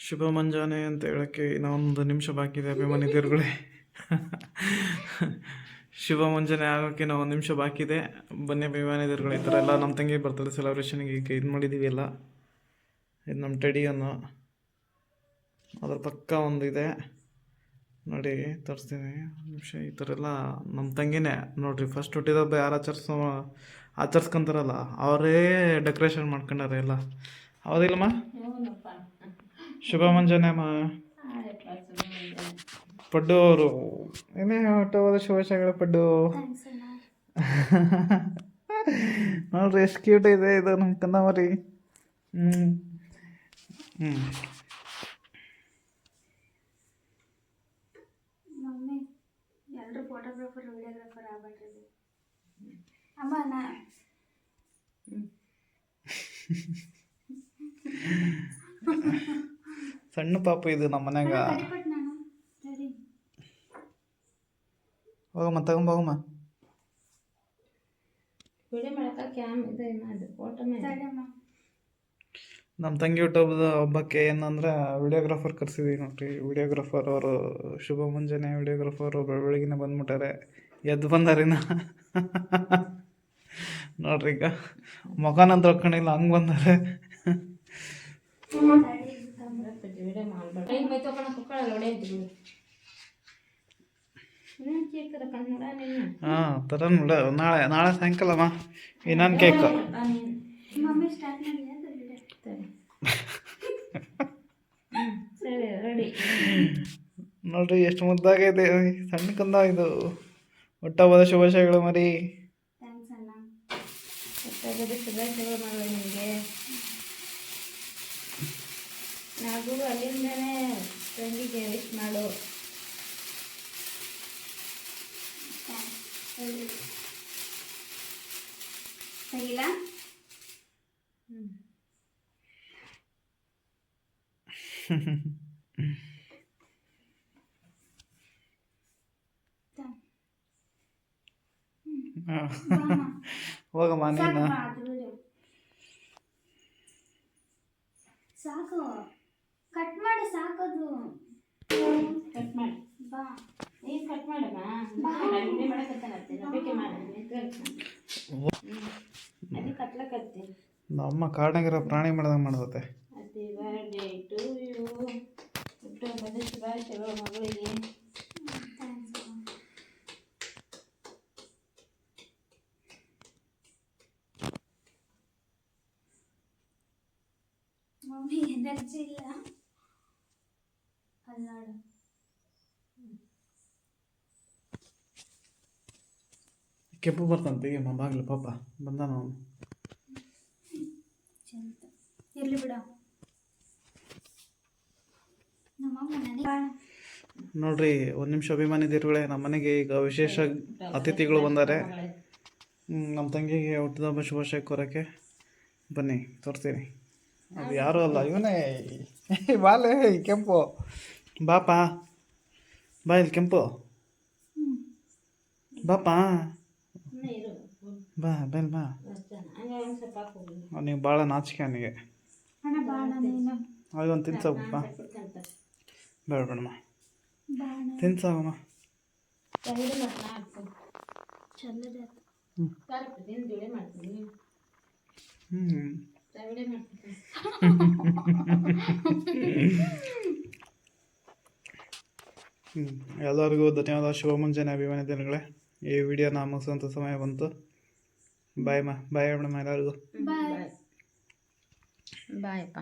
ಶುಭ ಮುಂಜಾನೆ ಅಂತ ಹೇಳೋಕ್ಕೆ ಇನ್ನೊಂದು ನಿಮಿಷ ಬಾಕಿ ಇದೆ ಅಭಿಮಾನಿ ದೇವ್ರುಗಳೇ. ಶುಭ ಮುಂಜಾನೆ ಆಗೋಕ್ಕೆ ನಾವು ಒಂದು ನಿಮಿಷ ಬಾಕಿ ಇದೆ. ಬನ್ನಿ ಅಭಿಮಾನಿ ದೇವ್ರುಗಳು, ಈ ಥರ ಎಲ್ಲ ನಮ್ಮ ತಂಗಿ ಬರ್ತಡೇ ಸೆಲೆಬ್ರೇಷನ್ಗೆ ಈಗ ಇದು ಮಾಡಿದ್ದೀವಿ ಎಲ್ಲ. ಇದು ನಮ್ಮ ಟೆಡಿಯನ್ನು, ಅದ್ರ ಪಕ್ಕ ಒಂದು ಇದೆ ನೋಡಿ, ತೋರಿಸ್ತೀನಿ ನಿಮಿಷ. ಈ ಥರ ಎಲ್ಲ ನಮ್ಮ ತಂಗಿನೇ ನೋಡಿರಿ, ಫಸ್ಟ್ ಹುಟ್ಟಿದಬ್ಬ ಯಾರು ಆಚರಿಸ್ಕೊಂತಾರಲ್ಲ ಅವರೇ ಡೆಕೋರೇಷನ್ ಮಾಡ್ಕೊಂಡಾರೆ ಎಲ್ಲ. ಹೌದಿಲ್ಲಮ್ಮ? ಶುಭ ಮುಂಜಾನೆ ಅಮ್ಮ. ಪಡ್ಡು ಅವರು ಏನೇ ಹೊಟ್ಟೋದ ಶುಭಾಶಯಗಳು ಪಡ್ಡು. ನೋಡ್ರಿ ಎಷ್ಟು ಕ್ಯೂಟ್ ಇದೆ ಇದು ನಮ್ಮ ಕನ್ನಮರಿ. ಫೋಟೋಗ್ರಾಫರ್ ವಿಡಿಯೋಗ್ರಾಫರ್ ಆಗ್ಬಿಟ್ರಿ ಅಮ್ಮ. ಸಣ್ಣ ಪಾಪು ಇದು ನಮ್ಮ ಮನ್ಯಾಗ. ಹೋಗಮ್ಮ ತಗೊಂಬೋಗಮ್ಮ. ನಮ್ಮ ತಂಗಿ ಹುಟ್ಟುಹಬ್ಬದ ಹಬ್ಬಕ್ಕೆ ಏನಂದ್ರೆ ವಿಡಿಯೋಗ್ರಾಫರ್ ಕರ್ಸಿದೀವಿ ನೋಡ್ರಿ. ವಿಡಿಯೋಗ್ರಾಫರ್ ಅವರು ಶುಭ ಮುಂಜಾನೆ ವಿಡಿಯೋಗ್ರಾಫರ್ ಬೆಳಗಿನ ಬಂದ್ಬಿಟ್ಟಾರೆ, ಎದ್ದು ಬಂದಾರಿನ ನೋಡ್ರಿ. ಈಗ ಮುಖನ ತೊಳ್ಕೊಂಡಿಲ್ಲ, ಹಂಗೆ ಬಂದಾರೆ. ಹಾಂ ತರ ನೋಡ. ನಾಳೆ ಸಾಯಂಕಾಲಮ್ಮ ಇನ್ನೊಂದು ಕೇಕು. ನೋಡ್ರಿ ಎಷ್ಟು ಮುದ್ದಾಗೈತೆ ಸಣ್ಣ ಕಂದ. ಇದು ಹುಟ್ಟಹಬ್ಬದ ಶುಭಾಶಯಗಳು ಮರಿ. ನಾವು ಅಲ್ಲಿಂದನೇ ತಂಗಿಗೆ ವಿಶ್ ಮಾಡು. ಸರಿಲ್ಲ? ಹೋಗಮ್ಮ ನೀನು. ಸಾಕು, ಕಟ್ ಮಾಡಿ ಸಾಕದು. ಕಟ್ ಮಾಡಿ ಬಾ, ನೀನು ಕಟ್ ಮಾಡಮ್ಮ. ಅಡುಗೆ ಮಾಡಕತ್ತಾನತ್ತೆ, ನಂಬಿಕೆ ಮಾಡಿ ಅದು ಕಟ್ಲಕತ್ತಿ. ನಮ್ಮ ಕಾಡ್ನಾಗಿರೋ ಪ್ರಾಣಿ ಮಾಡ್ದಂಗೆ ಮಾಡ್ದತ್ತೆ. Happy birthday to you. ಹುಟ್ಟುಹಬ್ಬದ ಶುಭಾಶಯಗಳು ಮಗಳಿಗೆ. ಮಮ್ಮಿ ಎನರ್ಜಿ ಇಲ್ಲ ಅಲ್ಲಾಡು. ಕೆಂಪು ಬರ್ತಂತೆ ಈಗ ಬಾಗ್ಲು ಪಾಪ ಬಂದಾನ ಅವನು. ಇರ್ಲಿ ಬಿಡ. ನೋಡ್ರಿ ಒಂದು ನಿಮಿಷ ಅಭಿಮಾನಿ ದೇವ್ರುಗಳೇ, ನಮ್ಮ ಮನೆಗೆ ಈಗ ವಿಶೇಷ ಅತಿಥಿಗಳು ಬಂದಾರೆ. ನಮ್ಮ ತಂಗಿಗೆ ಹುಟ್ಟಿದಬ್ಬ ಶುಭಾಶಯ ಕೋರಕ್ಕೆ ಬನ್ನಿ, ತೋರಿಸ್ತೀನಿ. ಅದು ಯಾರೂ ಅಲ್ಲ, ಇವನೇ. ಬಾಲೆ ಕೆಂಪು, ಬಾಪ ಬಾ ಇಲ್ಲಿ ಕೆಂಪು, ಬಾಪ ಬಾ ಬೇಲ್ ಬಾ. ಅವನಿಗೆ ಭಾಳ ನಾಚಿಕೆ, ಅವನಿಗೆ. ಅದೊಂದು ತಿನ್ಸೋಗಪ್ಪ. ಬೇಡ ಬೇಡಮ್ಮ, ತಿನ್ಸಾಗಮ್ಮ. ಎಲ್ಲರಿಗೂ ಧನ್ಯವಾದ. ಶುಭ ಮುಂಜಾನೆ ಅಭಿಮಾನಿ ದಿನಗಳೇ. ಈ ವಿಡಿಯೋನ ಮುಗಿಸುವಂಥ ಸಮಯ ಬಂತು. ಬಾಯ್ ಬಾಯ್ ಮೇಡಮ್ ಎಲ್ಲರಿಗೂ. ಬಾಯ್ ಬಾಯಪ್ಪ.